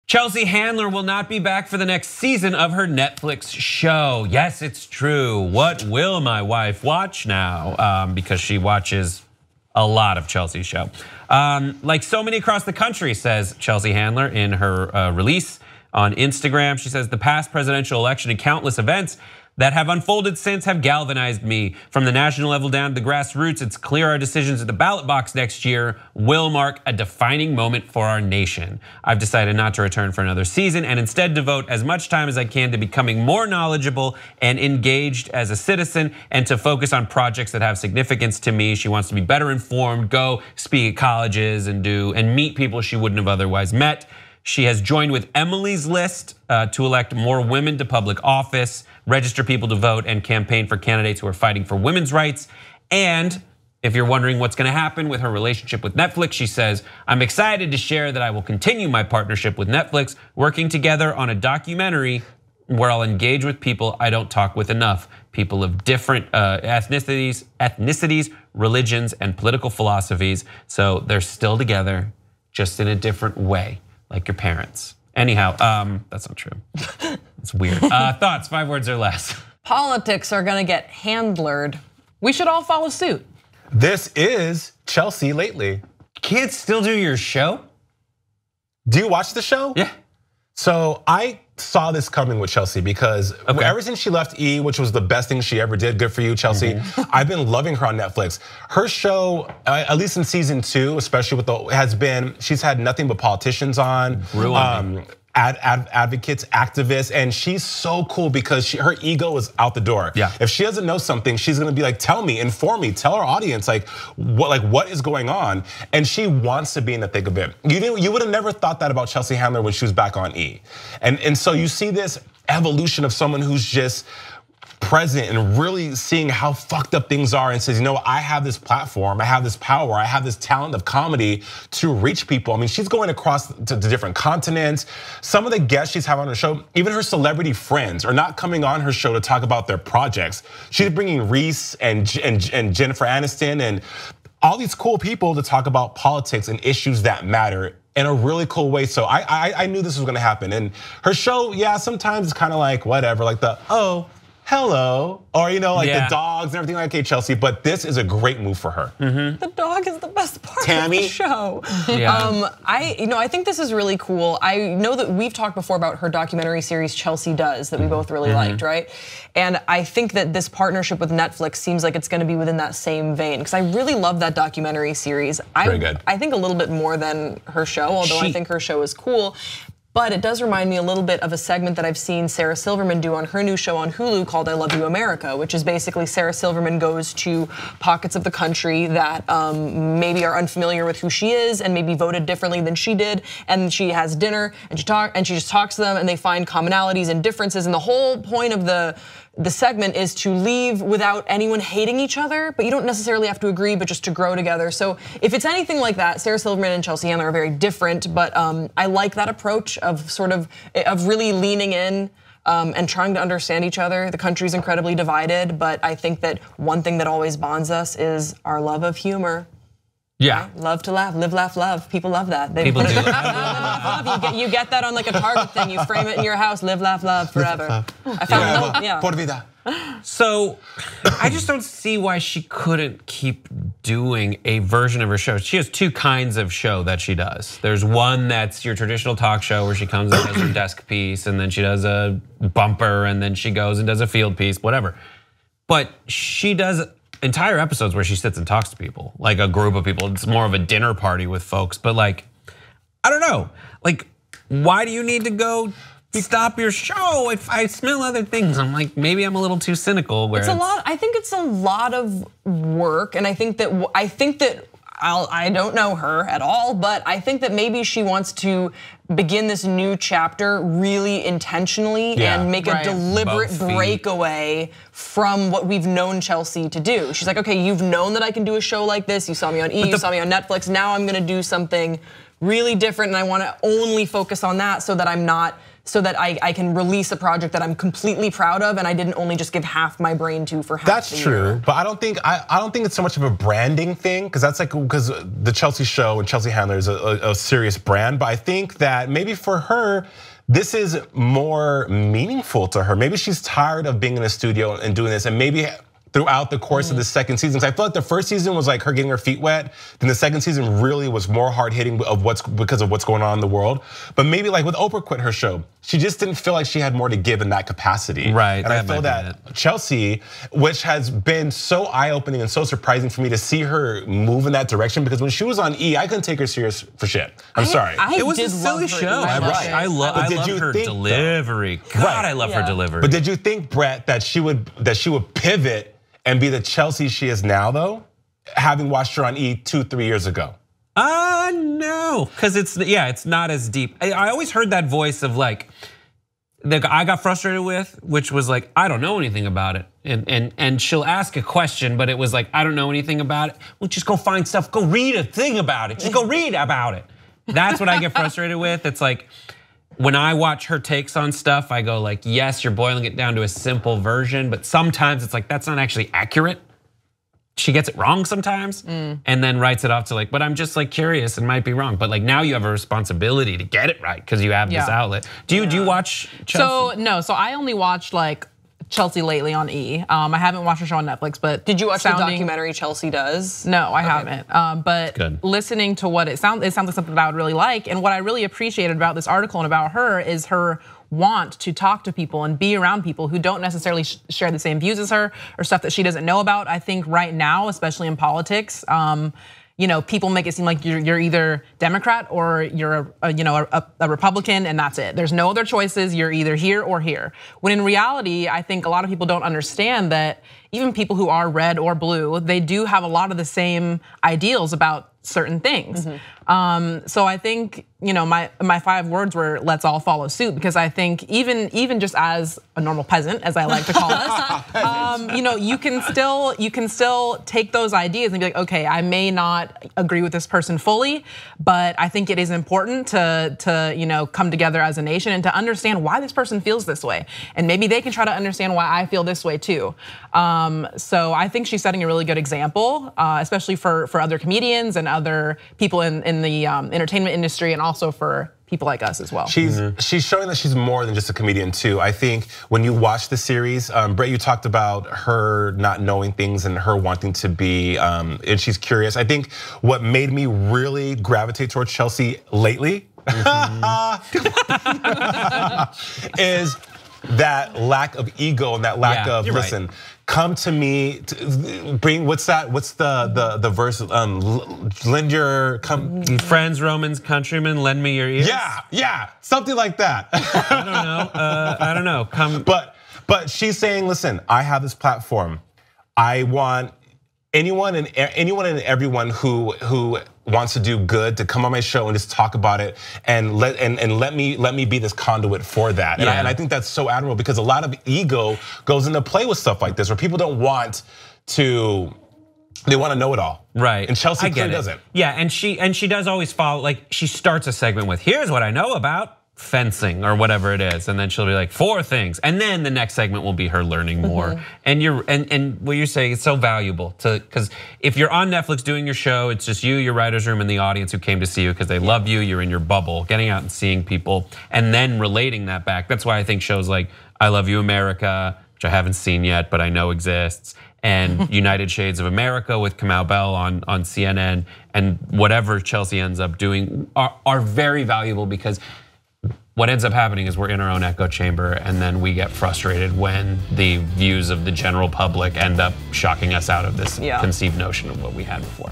Chelsea Handler will not be back for the next season of her Netflix show. Yes, it's true. What will my wife watch now? Because she watches a lot of Chelsea's show. Like so many across the country, says Chelsea Handler in her release on Instagram. She says, the past presidential election and countless events that have unfolded since have galvanized me. From the national level down to the grassroots, it's clear our decisions at the ballot box next year will mark a defining moment for our nation. I've decided not to return for another season and instead devote as much time as I can to becoming more knowledgeable and engaged as a citizen and to focus on projects that have significance to me. She wants to be better informed, go speak at colleges and meet people she wouldn't have otherwise met. She has joined with Emily's List to elect more women to public office, register people to vote, and campaign for candidates who are fighting for women's rights. And if you're wondering what's gonna happen with her relationship with Netflix, she says, I'm excited to share that I will continue my partnership with Netflix, working together on a documentary where I'll engage with people I don't talk with enough, people of different ethnicities, religions, and political philosophies. So they're still together, just in a different way. Like your parents. Anyhow, that's not true. It's weird. Thoughts, 5 words or less. Politics are gonna get handlered. We should all follow suit. This is Chelsea lately. Kids still do your show? Do you watch the show? Yeah. So I saw this coming with Chelsea because ever since she left E, which was the best thing she ever did, good for you, Chelsea. I've been loving her on Netflix. Her show, at least in season 2, especially with she's had nothing but politicians on. Advocates, activists, and she's so cool because her ego is out the door. Yeah. If she doesn't know something, she's gonna be like, tell me, inform me, tell our audience what is going on. And she wants to be in the thick of it. You would have never thought that about Chelsea Handler when she was back on E. And so you see this evolution of someone who's just present and really seeing how fucked up things are and says, you know, I have this platform, I have this power, I have this talent of comedy to reach people. I mean, she's going across to different continents. Some of the guests she's having on her show, even her celebrity friends are not coming on her show to talk about their projects. She's bringing Reese and Jennifer Aniston and all these cool people to talk about politics and issues that matter in a really cool way. So I knew this was gonna happen. And her show, yeah, sometimes it's kind of like whatever, like hello, or like the dogs and everything like, okay, Chelsea, but this is a great move for her. The dog is the best part of the show. Yeah. I think this is really cool. I know that we've talked before about her documentary series Chelsea Does that we both really liked, right? And I think that this partnership with Netflix seems like it's gonna be within that same vein because I really love that documentary series. Very good. I think a little bit more than her show, although I think her show is cool. But it does remind me a little bit of a segment that I've seen Sarah Silverman do on her new show on Hulu called I Love You America, which is basically Sarah Silverman goes to pockets of the country that maybe are unfamiliar with who she is and maybe voted differently than she did. And she has dinner and she just talks to them and they find commonalities and differences. And the whole point of the segment is to leave without anyone hating each other, but you don't necessarily have to agree, but just to grow together. So if it's anything like that, Sarah Silverman and Chelsea Handler are very different, but I like that approach of really leaning in and trying to understand each other. The country's incredibly divided, but I think that one thing that always bonds us is our love of humor. Yeah. Right? Love to laugh, live, laugh, love. People love that. People do. Live, laugh, love. You get that on like a Target thing. You frame it in your house. Live, laugh, love forever. I found Por vida. So I just don't see why she couldn't keep doing a version of her show. She has 2 kinds of show that she does. There's one that's your traditional talk show where she comes and does her desk piece and then she does a bumper and then she goes and does a field piece, whatever. But she does entire episodes where she sits and talks to people, like a group of people. It's more of a dinner party with folks, but like, I don't know. Like, why do you need to go stop your show if I smell other things? I'm like, maybe I'm a little too cynical. Where it's a lot. I think it's a lot of work, and I think that I don't know her at all, but I think that maybe she wants to begin this new chapter really intentionally and make a deliberate breakaway from what we've known Chelsea to do. She's like, okay, you've known that I can do a show like this. You saw me on E, you saw me on Netflix. Now I'm gonna do something really different and I wanna only focus on that so that I'm not so that I can release a project that I'm completely proud of and I didn't only just give half my brain to for half That's the year. true, but I don't think it's so much of a branding thing, because that's like, because the Chelsea show and Chelsea Handler is a serious brand. But I think that maybe for her, this is more meaningful to her. Maybe she's tired of being in a studio and doing this, and maybe throughout the course of the second season. I feel like the first season was like her getting her feet wet. Then the second season really was more hard hitting because of what's going on in the world. But maybe like with Oprah quit her show, she just didn't feel like she had more to give in that capacity. Right. And I feel that Chelsea, which has been so eye-opening and so surprising for me to see her move in that direction, because when she was on E, I couldn't take her serious for shit. I'm sorry. It was a silly show. I love her delivery. God, I love her delivery. But did you think, Brett, that she would pivot and be the Chelsea she is now, though, having watched her on E 2-3 years ago? No, because it's not as deep. I always heard that voice of like, I got frustrated with, which was like, I don't know anything about it. And she'll ask a question, but it was like, I don't know anything about it. Well, just go find stuff, go read a thing about it. Just go read about it. That's what I get frustrated with. It's like, when I watch her takes on stuff, I go like, yes, you're boiling it down to a simple version, but sometimes it's like, that's not actually accurate. She gets it wrong sometimes, and then writes it off to like, but I'm just like curious and might be wrong. But like now you have a responsibility to get it right because you have this outlet. Do you watch Chelsea? So I only watched like Chelsea lately on E. I haven't watched her show on Netflix, but did you watch the documentary Chelsea Does? No, I haven't. But listening to what it sounds like something that I would really like. And what I really appreciated about this article and about her is her want to talk to people and be around people who don't necessarily share the same views as her or stuff that she doesn't know about. I think right now, especially in politics, people make it seem like you're either Democrat or you're a Republican, and that's it. There's no other choices. You're either here or here. When in reality, I think a lot of people don't understand that even people who are red or blue, they do have a lot of the same ideals about certain things. So I think my 5 words were let's all follow suit, because I think even just as a normal peasant, as I like to call us, you can still take those ideas and be like, okay, I may not agree with this person fully, but I think it is important to come together as a nation and to understand why this person feels this way, and maybe they can try to understand why I feel this way too. So I think she's setting a really good example, especially for other comedians and other people in the entertainment industry, and also for people like us as well. She's showing that she's more than just a comedian too. I think when you watch the series, Brett, you talked about her not knowing things and her wanting to be, and she's curious. I think what made me really gravitate towards Chelsea lately is that lack of ego and that lack of listen. Come to me, bring what's the verse? Lend your friends, Romans, countrymen, lend me your ears. Yeah, something like that. I don't know. Come. But she's saying, listen, I have this platform. I want anyone and everyone who wants to do good to come on my show and just talk about it and let me be this conduit for that. And I think that's so admirable, because a lot of ego goes into play with stuff like this, where people don't want to. They want to know it all. Right. And Chelsea clearly doesn't. Yeah, and she does always follow, like she starts a segment with, here's what I know about fencing or whatever it is, and then she'll be like 4 things, and then the next segment will be her learning more. And what you're saying is so valuable because if you're on Netflix doing your show, it's just you, your writer's room, and the audience who came to see you because they love you. You're in your bubble, getting out and seeing people, and then relating that back. That's why I think shows like I Love You America, which I haven't seen yet but I know exists, and United Shades of America with Kamau Bell on CNN, and whatever Chelsea ends up doing are very valuable, because what ends up happening is we're in our own echo chamber, and then we get frustrated when the views of the general public end up shocking us out of this conceived notion of what we had before.